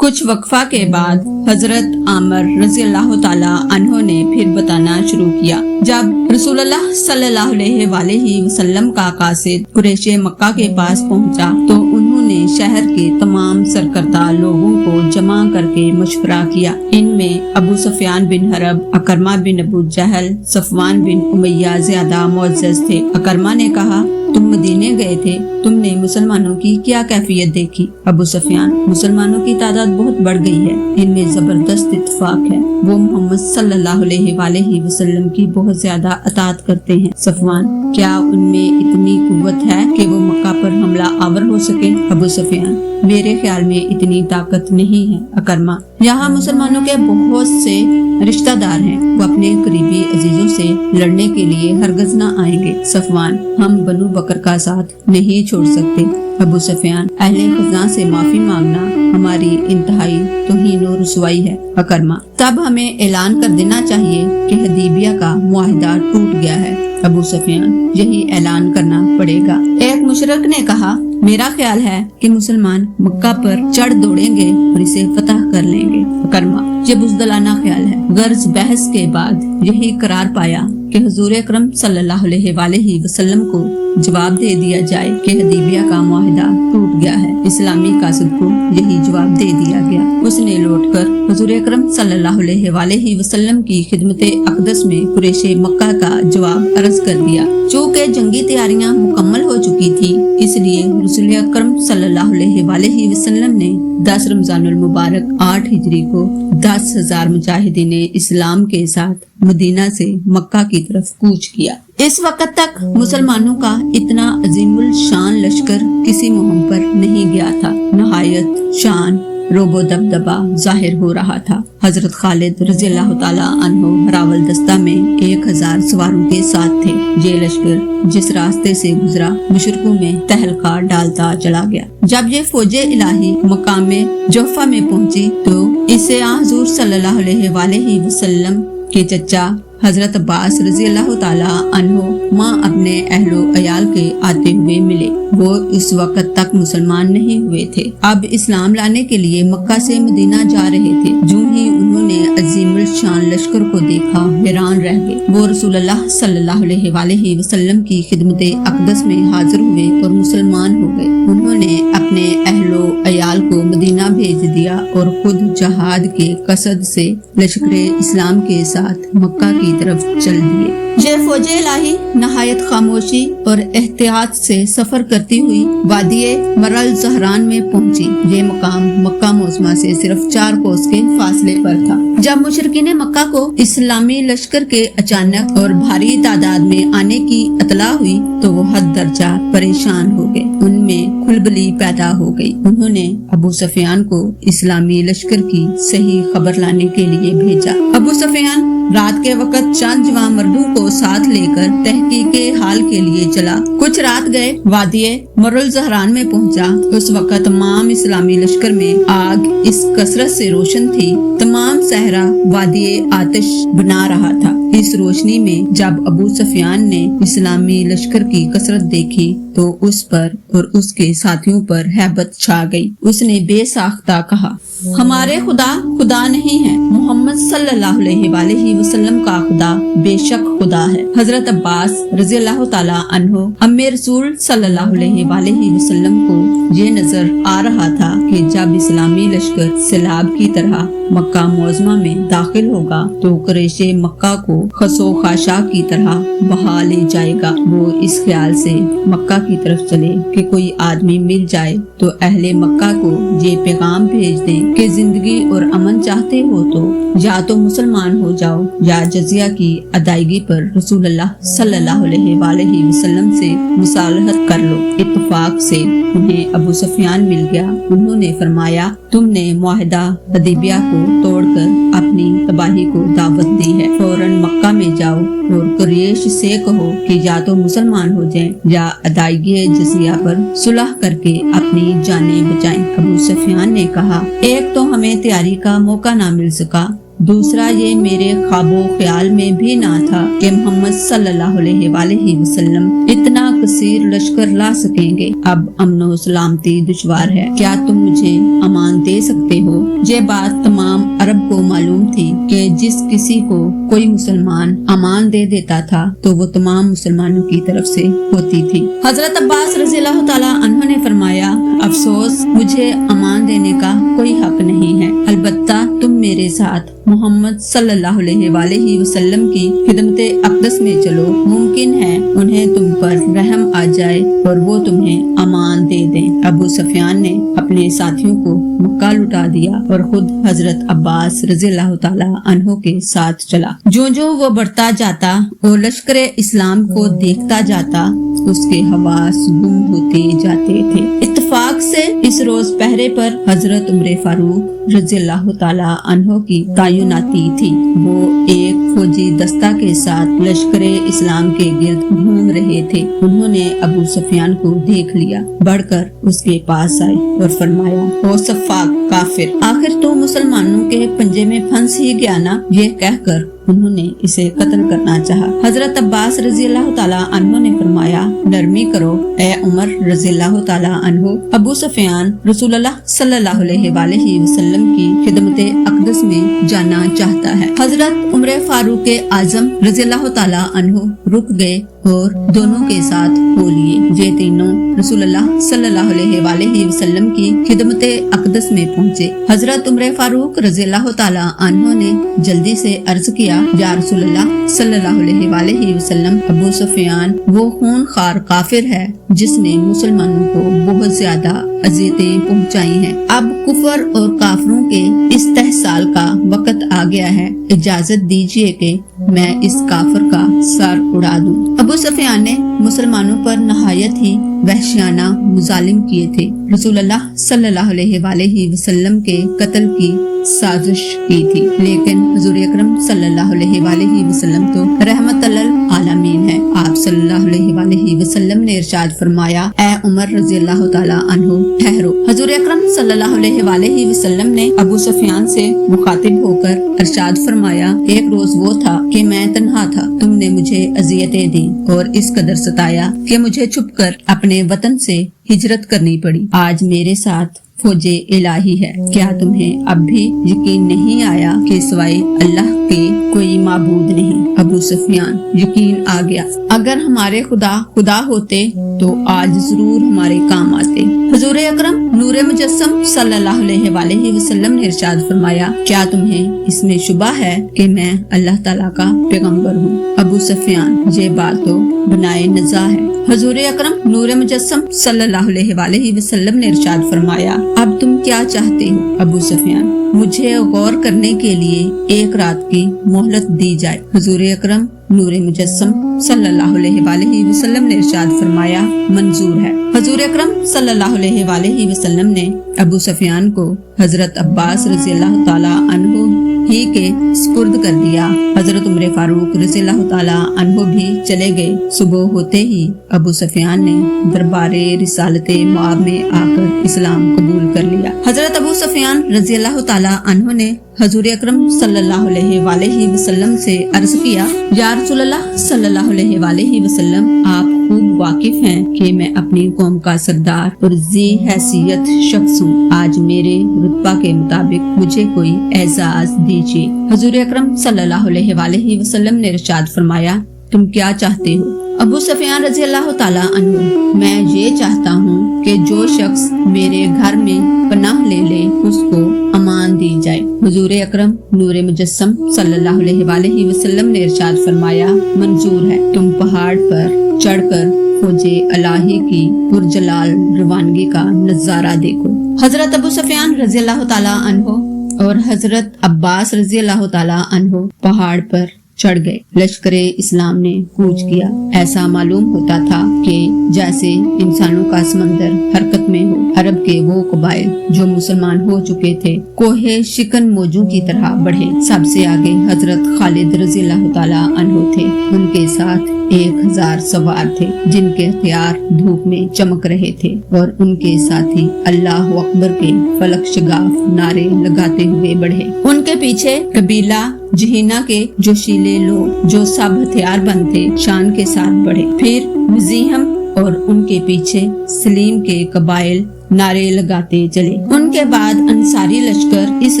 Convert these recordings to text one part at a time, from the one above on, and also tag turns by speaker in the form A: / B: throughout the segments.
A: کچھ وقفہ کے بعد حضرت عامر رضی اللہ تعالی عنہ نے پھر بتانا شروع کیا۔ جب رسول اللہ صلی اللہ علیہ وآلہ وسلم کا قاصد قریش مکہ کے پاس پہنچا تو انہوں نے شہر کے تمام سرکردہ لوگوں کو جمع کر کے مشورہ کیا۔ ان میں ابو سفیان بن حرب، اکرمہ بن ابو جہل، صفوان بن امیہ زیادہ معزز تھے۔ اکرمہ نے کہا، تم مدینے گئے تھے، تم نے مسلمانوں کی کیا کیفیت دیکھی؟ ابو سفیان، مسلمانوں کی تعداد بہت بڑھ گئی ہے، ان میں زبردست اتفاق ہے، وہ محمد صلی اللہ علیہ وآلہ وسلم کی بہت زیادہ اطاعت کرتے ہیں۔ صفوان، کیا ان میں اتنی قوت ہے کہ وہ مکہ پر حملہ آور ہو سکے؟ ابو سفیان، میرے خیال میں اتنی طاقت نہیں ہے۔ اکرمہ، یہاں مسلمانوں کے بہت سے رشتہ دار ہیں، وہ اپنے قریبی عزیزوں سے لڑنے کے لیے ہرگز نہ آئیں گے۔ صفوان، ہم بنو بکر کا ساتھ نہیں چھوڑ سکتے۔ ابو سفیان، اہل خزاں سے معافی مانگنا ہماری انتہائی توہین و رسوائی ہے۔ اکرمہ، تب ہمیں اعلان کر دینا چاہیے کہ حدیبیہ کا معاہدہ ٹوٹ گیا ہے۔ ابو سفیان، یہی اعلان کرنا پڑے گا۔ ایک مشرک نے کہا، میرا خیال ہے کہ مسلمان مکہ پر چڑھ دوڑیں گے اور اسے فتح کر لیں گے۔ اکرمہ، یہ بزدلانہ خیال ہے۔ غرض بحث کے بعد یہی قرار پایا کہ حضور اکرم صلی اللہ علیہ وآلہ وسلم کو جواب دے دیا جائے کہ حدیبیہ کا معاہدہ ٹوٹ گیا ہے۔ اسلامی قاصد کو یہی جواب دے دیا گیا۔ اس نے لوٹ کر حضور اکرم صلی اللہ علیہ وآلہ وسلم کی خدمت اقدس میں قریش مکہ کا جواب عرض کر دیا۔ چونکہ جنگی تیاریاں مکمل ہو چکی تھی، اس لیے رسول اکرم صلی اللہ علیہ وآلہ وسلم نے 10 رمضان المبارک 8 ہجری کو 10,000 مجاہدین اسلام کے ساتھ مدینہ سے مکہ کی طرف کوچ کیا۔ اس وقت تک مسلمانوں کا اتنا عظیم الشان لشکر کسی مہم پر نہیں گیا تھا۔ نہایت شان، روب و دبدبہ ظاہر ہو رہا تھا۔ حضرت خالد رضی اللہ تعالی عنہ راول دستہ میں 1000 سواروں کے ساتھ تھے۔ یہ لشکر جس راستے سے گزرا مشرکوں میں تہلکہ ڈالتا چلا گیا۔ جب یہ فوج الہی مقام جوفہ میں پہنچی تو اسے حضور صلی اللہ علیہ وآلہ وسلم کے چچا حضرت عباس رضی اللہ تعالی عنہ ماں اپنے اہل و عیال کے آتے ہوئے ملے۔ وہ اس وقت تک مسلمان نہیں ہوئے تھے، اب اسلام لانے کے لیے مکہ سے مدینہ جا رہے تھے۔ جو ہی انہوں نے عظیم الشان لشکر کو دیکھا حیران رہ گئے۔ وہ رسول اللہ صلی اللہ علیہ وآلہ وسلم کی خدمت اقدس میں حاضر ہوئے اور مسلمان ہو گئے۔ انہوں نے اپنے اہل و عیال کو مدینہ بھیج دیا اور خود جہاد کے قصد سے لشکر اسلام کے ساتھ مکہ کی طرف چل دیے۔ یہ فوج الہی نہایت خاموشی اور احتیاط سے سفر کرتی ہوئی وادی مرل زہران میں پہنچی۔ یہ مقام مکہ معظمہ سے صرف 4 کوس کے فاصلے پر تھا۔ جب مشرکین مکہ کو اسلامی لشکر کے اچانک اور بھاری تعداد میں آنے کی اطلاع ہوئی تو وہ حد درجہ پریشان ہو گئے۔ ان میں کھلبلی پیدا ہو گئی۔ انہوں نے ابو سفیان کو اسلامی لشکر کی صحیح خبر لانے کے لیے بھیجا۔ ابو سفیان رات کے وقت چند جوان مردوں کو ساتھ لے کر تحقیق حال کے لیے چلا۔ کچھ رات گئے وادی مرل زہران میں پہنچا۔ اس وقت تمام اسلامی لشکر میں آگ اس کثرت سے روشن تھی، تمام صحرا وادی آتش بنا رہا تھا۔ اس روشنی میں جب ابو سفیان نے اسلامی لشکر کی کثرت دیکھی تو اس پر اور اس کے ساتھیوں پر ہیبت چھا گئی۔ اس نے بے ساختہ کہا، ہمارے خدا نہیں ہے، محمد صلی اللہ علیہ وآلہ وسلم کا خدا بے شک خدا ہے۔ حضرت عباس رضی اللہ تعالی عنہ امی رسول صلی اللہ علیہ وآلہ وسلم کو یہ نظر آ رہا تھا کہ جب اسلامی لشکر سیلاب کی طرح مکہ معظمہ میں داخل ہوگا تو قریش مکہ کو خسو خاشاک کی طرح بہا لے جائے گا۔ وہ اس خیال سے مکہ کی طرف چلے کہ کوئی آدمی مل جائے تو اہل مکہ کو یہ پیغام بھیج دیں کہ زندگی اور امن چاہتے ہو تو یا تو مسلمان ہو جاؤ یا جزیہ کی ادائیگی پر رسول اللہ صلی اللہ علیہ وآلہ وسلم سے مصالحت کر لو۔ اتفاق سے انہیں ابو سفیان مل گیا۔ انہوں نے فرمایا، تم نے معاہدہ حدیبیہ کو توڑ کر اپنی تباہی کو دعوت دی ہے، فوراً مکہ میں جاؤ اور قریش سے کہو کہ یا تو مسلمان ہو جائیں یا ادائیگی جزیہ پر صلح کر کے اپنی جانیں بچائیں۔ ابو سفیان نے کہا، ایک تو ہمیں تیاری کا موقع نہ مل سکا، दूसरा ये मेरे ख्वाबो ख्याल में भी ना था कि मोहम्मद सल्लल्लाहु अलैहि वसल्लम इतना कसीर लश्कर ला सकेंगे। अब अमनो सलामती दुश्वार है, क्या तुम मुझे अमान दे सकते हो? ये बात तमाम अरब को मालूम थी कि जिस किसी को कोई मुसलमान अमान दे देता था तो वो तमाम मुसलमानों की तरफ से होती थी। हजरत अब्बास रज़ियल्लाहु ताला अन्हु ने फरमाया, अफसोस मुझे अमान देने का कोई हक नहीं है, अलबत्ता तुम मेरे साथ मोहम्मद सल्लल्लाहु अलैहि वसल्लम की खिदमते अक़दस में चलो, मुमकिन है उन्हें तुम पर रहम आ जाए और वो तुम्हें अमान दे दें। अबू सुफियान ने अपने साथियों को मक्का लुटा दिया और खुद हजरत अब्बास रज़ियल्लाहु ताला अन्हु के साथ चला। जो जो वो बढ़ता जाता और लश्कर इस्लाम को देखता जाता, उसके हवास गुम होते जाते थे। इत्तेफाक से इस रोज पहरे पर हजरत उमर फारूक रज़ियल्लाहु ताला अन्हु की तैनाती थी। वो एक फौजी दस्ता के साथ लश्कर इस्लाम के गिर्द घूम रहे थे। उन्होंने अबू सुफियान को देख लिया, बढ़कर उसके पास आए और फरमाया, ओ सफ़ाक काफिर, आखिर तो मुसलमानों के पंजे में फंस ही गया ना। ये कहकर उन्होंने इसे कत्ल करना चाहा। हजरत अब्बास रज़ियल्लाहु ताला अन्हु ने फरमाया, नरमी करो ए उमर रज़ियल्लाहु ताला अन्हु, अबू सुफियान रसूलुल्लाह सल्लल्लाहु अलैहि वसल्लम की खिदमते अक़दस में जाना चाहता है। हजरत उमर फारूक आजम रज़ियल्लाहु ताला अन्हु रुक गए और दोनों के साथ हो लिए। ये तीनों रसूलुल्लाह सल्लल्लाहु अलैहि वसल्लम की खिदमते अक़दस में पहुँचे। हजरत उमर फारूक रज़ियल्लाहु ताला अन्हु ने जल्दी से अर्ज किया, या रसूलुल्लाह सल्लल्लाहु अलैहि वसल्लम, अबू सुफियान वो खूनखार काफिर है जिसने मुसलमानों को बहुत ज्यादा अज़ियतें पहुंचाई हैं। अब कुफर और काफरों के इस्तेहसाल का वक्त आ गया है, इजाजत दीजिए कि मैं इस काफिर का सर उड़ा दूं। अबू सुफियान ने मुसलमानों पर नहायत ही वहशियाना मुजालिम किए थे। रसूलुल्लाह सल्लल्लाहु अलैहि वसल्लम के कत्ल की साजिश की थी, लेकिन हुजूर अकरम सल्लल्लाहु अलैहि वसल्लम तो रहमतुल आलमीन है। आप सल्लल्लाहु अलैहि वसल्लम ने इरशाद फरमाया, ए उमर रज़ियल्लाहु ताला अन्हु ठहरो। हुजूर अकरम सल्लल्लाहु अलैहि वसल्लम ने अबू सुफियान से मुखातिब होकर इरशाद फरमाया, एक रोज वो था कि मैं तन्हा था, तुमने मुझे अजियतें दी और इस कदर सताया कि मुझे छुपकर अपने वतन से हिजरत करनी पड़ी। आज मेरे साथ फौजे इलाही है, क्या तुम्हें अब भी यकीन नहीं आया कि सिवाय अल्लाह के कोई माबूद नहीं? अबू सुफियान, यकीन आ गया, अगर हमारे खुदा होते तो आज जरूर हमारे काम आते। हुजूर अकरम नूरे मुजस्सम सल्लल्लाहु अलैहि वसल्लम ने इरशाद फरमाया, क्या तुम्हें इसमें शुबा है कि मैं अल्लाह ताला का पैगंबर हूँ? अबू सुफियान, ये बात तो बनाए नज़ा है। हुजूर अकरम नूरे मुजस्सम सल्लल्लाहु अलैहि वसल्लम ने इरशाद फरमाया, अब तुम क्या चाहते हो? अबू सुफियान, मुझे गौर करने के लिए एक रात की मोहलत दी जाए। हुजूर अकरम नूरे मुजस्सम सल्लल्लाहु अलैहि वसल्लम ने इरशाद फरमाया, मंजूर है। हुजूर अकरम सल्लल्लाहु अलैहि वसल्लम ने अबू सुफियान को हजरत अब्बास रज़ियल्लाहु ताला अन्हु ही के सुपुर्द कर दिया। हजरत उमर फारूक रज़ियल्लाहु ताला अन्हु भी चले गए। सुबह होते ही अबू सुफियान ने दरबारे रिसालते मुआब में आकर इस्लाम कबूल कर लिया। हजरत अबू सुफियान रज़ियल्लाहु ताला अन्हु ने हुजूर अकरम सल्लल्लाहु अलैहि वसल्लम से अर्ज किया, या रसूलुल्लाह सल्लल्लाहु अलैहि वसल्लम, आप खूब वाकिफ हैं कि मैं अपनी कौम का सरदार और ज़ी हैसियत शख्स हूँ। आज मेरे रुतबा के मुताबिक मुझे कोई एजाज दीजिए। हुजूर अकरम सल्लल्लाहु अलैहि वसल्लम ने इरशाद फरमाया, तुम क्या चाहते हो? अबू सुफियान रज़ियल्लाहु ताला अन्हु, मैं ये चाहता हूँ कि जो शख्स मेरे घर में पनाह ले ले उसको अमान दी जाए। हुजूर अकरम नूरे मुजस्सम सल्लल्लाहु अलैहि वसल्लम ने इरशाद फरमाया, मंजूर है। तुम पहाड़ पर चढ़कर फौजे इलाही की पुरजलाल रवानगी का नजारा देखो। हजरत अबू सुफियान रज़ियल्लाहु ताला अन्हु और हजरत अब्बास रज़ियल्लाहु ताला अन्हु पहाड़ पर चढ़ गए। लश्करे इस्लाम ने कूच किया। ऐसा मालूम होता था कि जैसे इंसानों का समंदर हरकत में हो। अरब के वो कबाइल जो मुसलमान हो चुके थे कोहे शिकन मौजू की तरह बढ़े। सबसे आगे हजरत खालिद रज़ी अल्लाह ताला अन्हु थे। उनके साथ 1000 सवार थे जिनके हथियार धूप में चमक रहे थे और उनके साथी अल्लाह अकबर के फलक शगाफ नारे लगाते हुए बढ़े। उनके पीछे कबीला जहीना के जोशीले लोग जो सब हथियार बंद थे शान के साथ बढ़े। फिर मुज़ीहम और उनके पीछे सलीम के कबाइल नारे लगाते चले। उनके बाद अंसारी लश्कर इस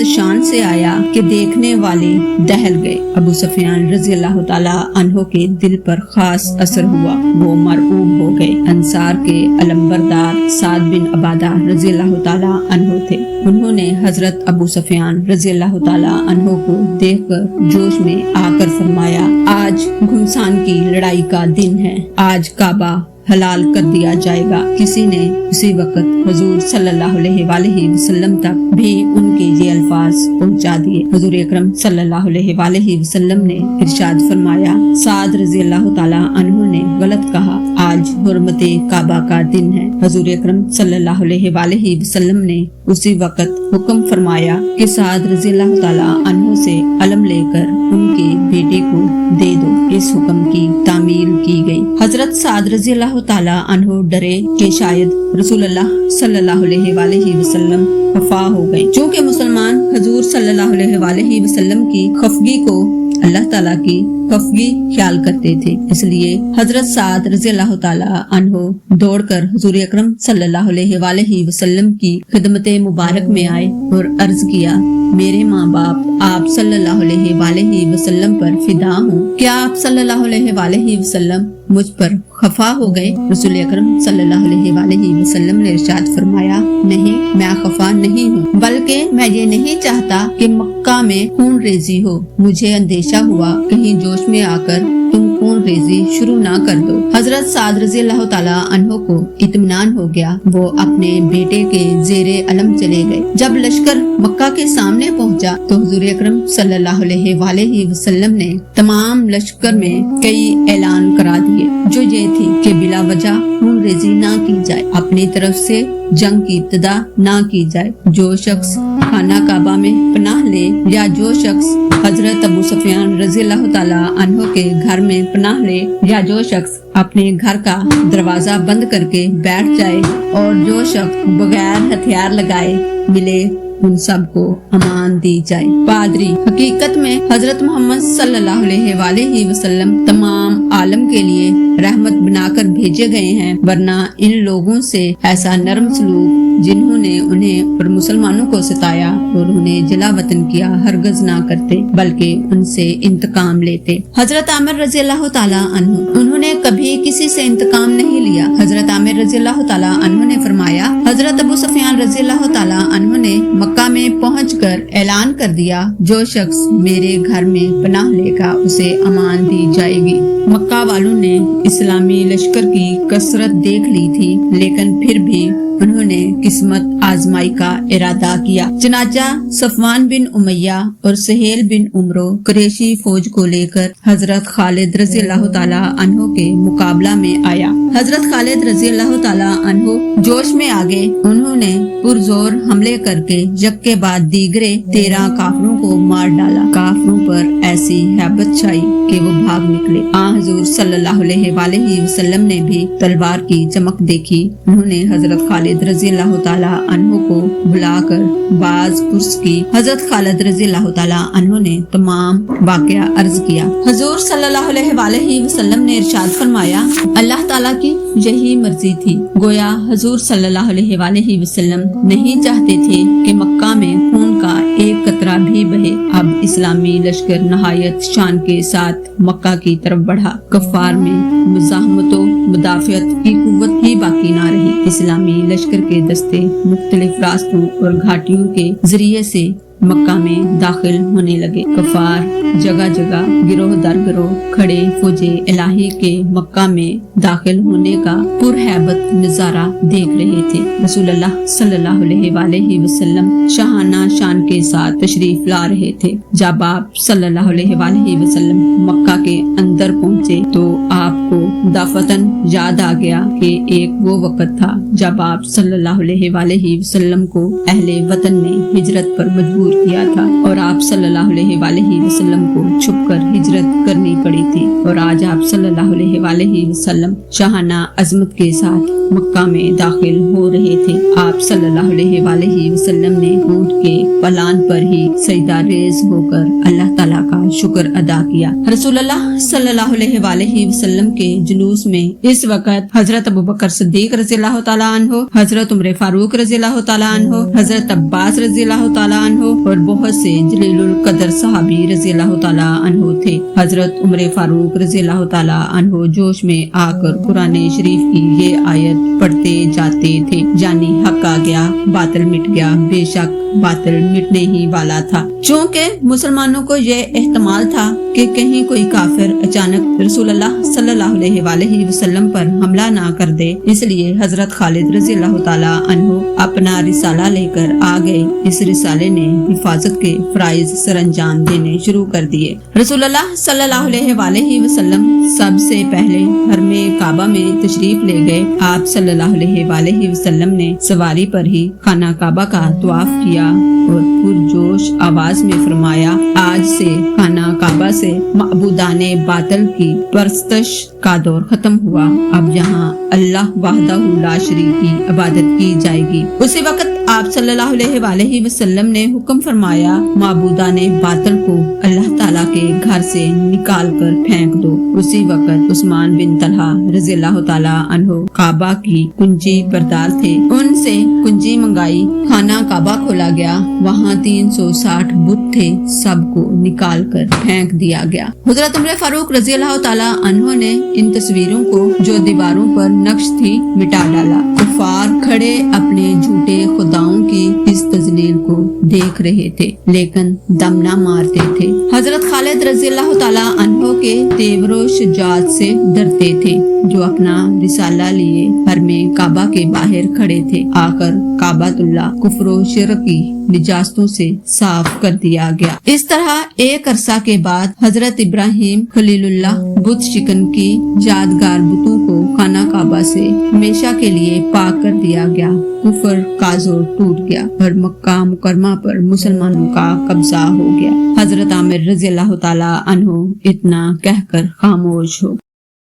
A: शान से आया कि देखने वाले दहल गए। अबू सुफियान रज़ी अल्लाह ताला अन्हो के दिल पर खास असर हुआ। वो मरऊब हो गए। अंसार के अलंबरदार साद बिन अबादा रज़ी अल्लाह ताला अन्हो थे। उन्होंने हजरत अबू सुफियान रज़ी अल्लाह ताला अन्हो को देखकर जोश में आकर फरमाया, आज घुमसान की लड़ाई का दिन है। आज काबा हलाल कर दिया जाएगा। किसी ने उसी वक्त हुजूर सल्लल्लाहु अलैहि वसल्लम तक भी उनके ये अल्फाज पहुंचा दिए। हुजूर अकरम सल्लल्लाहु अलैहि वसल्लम ने इरशाद फरमाया, साद रज़ी अल्लाह ताला अन्हु ने गलत कहा, आज हुर्मते काबा का दिन है। हुजूर अकरम सल्लल्लाहु अलैहि वसल्लम ने उसी वक्त हुक्म फरमाया कि साद रज़ी अल्लाह ताला अन्हु से अलम लेकर उनके बेटे को दे दो। इस हुक्म की तामील की गई। हजरत साद रज़ी अल्लाह ताला अन्हु डरे कि शायद रसूलुल्लाह सल्लल्लाहु अलैहि वसल्लम खफा हो गए। चूँकि मुसलमान हुजूर सल्लल्लाहु अलैहि वसल्लम की खफगी को अल्लाह ताला की खफगी ख्याल करते थे, इसलिए हजरत साद रज़ी अल्लाह ताला अन्हु दौड़कर हुजूर अकरम सल्लल्लाहु अलैहि वसल्लम की खिदमत मुबारक में आए और अर्ज किया, मेरे माँ बाप आप सल्लल्लाहु अलैहि वसल्लम पर फिदा हूँ। क्या आप सल्लल्लाहु अलैहि वसल्लम मुझ पर खफा हो गए? रसूल अकरम सल्लल्लाहु अलैहि वसल्लम ने इरशाद फरमाया, नहीं, मैं खफा नहीं हूँ, बल्कि मैं ये नहीं चाहता कि मक्का में खून रेजी हो। मुझे अंदेशा हुआ कहीं जोश में आकर तुम खून रेजी शुरू ना कर दो। हजरत साद रज़ी अल्लाह ताला अन्हो को इत्मीनान हो गया। वो अपने बेटे के जेरे अलम चले गए। जब लश्कर मक्का के सामने पहुंचा तो हुजूर अकरम सल्लल्लाहु अलैहि वसल्लम ने तमाम लश्कर में कई ऐलान करा दिए, जो ये थी कि बिला वजह खून रेजी ना की जाए, अपनी तरफ से जंग की इब्तिदा ना की जाए। जो शख्स खाना काबा में पनाह ले या जो शख्स हजरत अबू सुफियान रज़ी अल्लाह ताला अन्हो के घर में पनाह ले या जो शख्स अपने घर का दरवाजा बंद करके बैठ जाए और जो शख्स बगैर हथियार लगाए मिले उन सब को अमान दी जाए। पादरी हकीकत में हजरत मोहम्मद सल्लल्लाहु अलैहि वसल्लम तमाम आलम के लिए रहमत बनाकर भेजे गए हैं, वरना इन लोगों से ऐसा नरम सलूक जिन्होंने उन्हें और मुसलमानों को सताया और उन्हें जला वतन किया हरगज ना करते, बल्कि उनसे इंतकाम लेते। हजरत आमिर रज़ी अल्लाह ताला अन्हु, उन्होंने कभी किसी से इंतकाम नहीं लिया। हजरत आमिर रज़ी अल्लाह ताला अन्हु ने फरमाया, हजरत अबू सुफियान रज़ी अल्लाह ताला अन्हु ने मक्का में पहुंचकर ऐलान कर दिया, जो शख्स मेरे घर में पनाह लेगा उसे अमान दी जाएगी। मक्का वालों ने इस्लामी लश्कर की कसरत देख ली थी, लेकिन फिर भी उन्होंने किस्मत आजमाई का इरादा किया। चनाचा सफवान बिन उमैया और सहेल बिन उमरो कुरैशी फौज को लेकर हजरत खालिद रज़ी अल्लाह ताला अन्हो के मुकाबला में आया। हजरत खालिद रज़ी अल्लाह ताला अन्हो जोश में आ गए। उन्होंने पुरजोर हमले करके यक के बाद दीगरे 13 काफरों को मार डाला। काफरों पर ऐसी हैबत छाई कि वो भाग निकले। हुजूर सल्लल्लाहु अलैहि वसल्लम ने भी तलवार की चमक देखी। उन्होंने हजरत खालिद रज़ी अल्लाह ताला अन्हो को बुलाकर बाज पुरस की। हजरत खालिद रज़ी अल्लाह ताला अन्हो ने तमाम वाकया अर्ज किया। हुजूर सल्लल्लाहु अलैहि वसल्लम ने इरशाद फरमाया, अल्लाह ताला की यही मर्जी थी। गोया हुजूर सल्लल्लाहु अलैहि वसल्लम नहीं चाहते थे कि मक्का में खून का एक कतरा भी बहे। अब इस्लामी लश्कर नहायत शान के साथ मक्का की तरफ बढ़ा। कफ्फार में मुज़ाहमतो मुदाफ़ियत की कुव्वत ही बाकी ना रही। इस्लामी लश्कर के दस्ते मुख्तलिफ रास्तों और घाटियों के जरिए से मक्का में दाखिल होने लगे। कफार जगह जगह गिरोह दर गिरोह खड़े फौजे इलाही के मक्का में दाखिल होने का पुरहैबत नजारा देख रहे थे। रसूलुल्लाह सल्लल्लाहु अलैहि वसल्लम शाहाना शान के साथ तशरीफ ला रहे थे। जब आप सल्लल्लाहु अलैहि वसल्लम मक्का के अंदर पहुँचे तो आपको दफतन याद आ गया कि एक वो वक्त था जब आप सल्लल्लाहु अलैहि वसल्लम को अहले वतन ने हिजरत पर मजबूर किया था और आप सल्लल्लाहु अलैहि वसल्लम को छुपकर हिजरत करनी पड़ी थी। और आज आप सल्लल्लाहु अलैहि वसल्लम शाहाना अजमत के साथ मक्का में दाखिल हो रहे थे। आप सल्लल्लाहु अलैहि वसल्लम ने ऊंट के पलान पर ही सजदा रेज होकर अल्लाह ताला का शुक्र अदा किया। रसूलुल्लाह सल्लल्लाहु अलैहि वसल्लम के जुलूस में इस वक्त हजरत अबू बकर सिद्दीक रज़ियल्लाहु ताला अन्हु, हजरत उमर फारूक रज़ियल्लाहु ताला अन्हु, हजरत अब्बास रज़ियल्लाहु ताला अन्हु और बहुत से जलीलुल कदर सहाबी रज़ियल्लाहु ताला अन्हु थे। हजरत उमर फारूक रज़ियल्लाहु ताला अन्हु जोश में आकर कुरान शरीफ की ये आयत पढ़ते जाते थे, जानी हक आ गया, बातिल मिट गया, बेशक बातिल मिटने ही वाला था। चूँकि मुसलमानों को ये एहतमाल था कि कहीं कोई काफिर अचानक रसूलुल्लाह सल्लल्लाहु अलैहि वसल्लम पर हमला ना कर दे, इसलिए हजरत खालिद रज़ियल्लाहु ताला अन्हु अपना रिसाला लेकर आ गए। इस रिसाले ने हिफाजत के फराइज सरअंजाम देने शुरू कर दिए। रसूलुल्लाह सल्लल्लाहु अलैहि वसल्लम सबसे पहले हरमे काबा में तशरीफ ले गए। आप सल्लल्लाहु अलैहि वसल्लम ने सवारी पर ही खाना काबा का तवाफ किया और पुरजोश आवाज में फरमाया, आज से खाना काबा से माबूदाने बातिल की परस्तश का दौर खत्म हुआ। अब यहाँ अल्लाह वहदहु ला शरीक की इबादत की जाएगी। उसी वक्त आप सल्लल्लाहु अलैहि वसल्लम ने हुक्म फरमाया, माबूदाने बातिल को अल्लाह ताला के घर से निकाल कर फेंक दो। उसी वक्त उस्मान बिन तलहा रज़ियल्लाहु ताला अन्हु काबा की कुंजी बरदार थे, उनसे कुंजी मंगाई। खाना काबा खोला गया, वहाँ 360 बुत थे, सबको निकाल कर फेंक दिया गया। हजरत उमर फारूक रज़ियल्लाहु ताला अन्हु ने इन तस्वीरों को जो दीवारों पर नक्श थी मिटा डाला। कुफार खड़े अपने झूठे खुदाओं की इस तजलील को देख रहे थे, लेकिन दम न मारते थे। हजरत खालिद रज़ियल्लाहु ताला अन्हु के तेवरो शुजाअत से डरते थे, जो अपना रिसाला लिए हरमे काबा के बाहर खड़े थे। आकर काबातुल्लाह कुफ्रो शिर्क की निजास्तों से साफ कर दिया गया। इस तरह एक अरसा के बाद हजरत इब्राहिम खलीलुल्लाह बुत शिकन की यादगार बुतों को खाना काबा से हमेशा के लिए पाक कर दिया गया। कुफर का जोर टूट गया और मक्का मुकरमा पर मुसलमानों का कब्जा हो गया। हजरत आमिर रज़ियल्लाहु ताला अन्हु इतना कहकर खामोश हो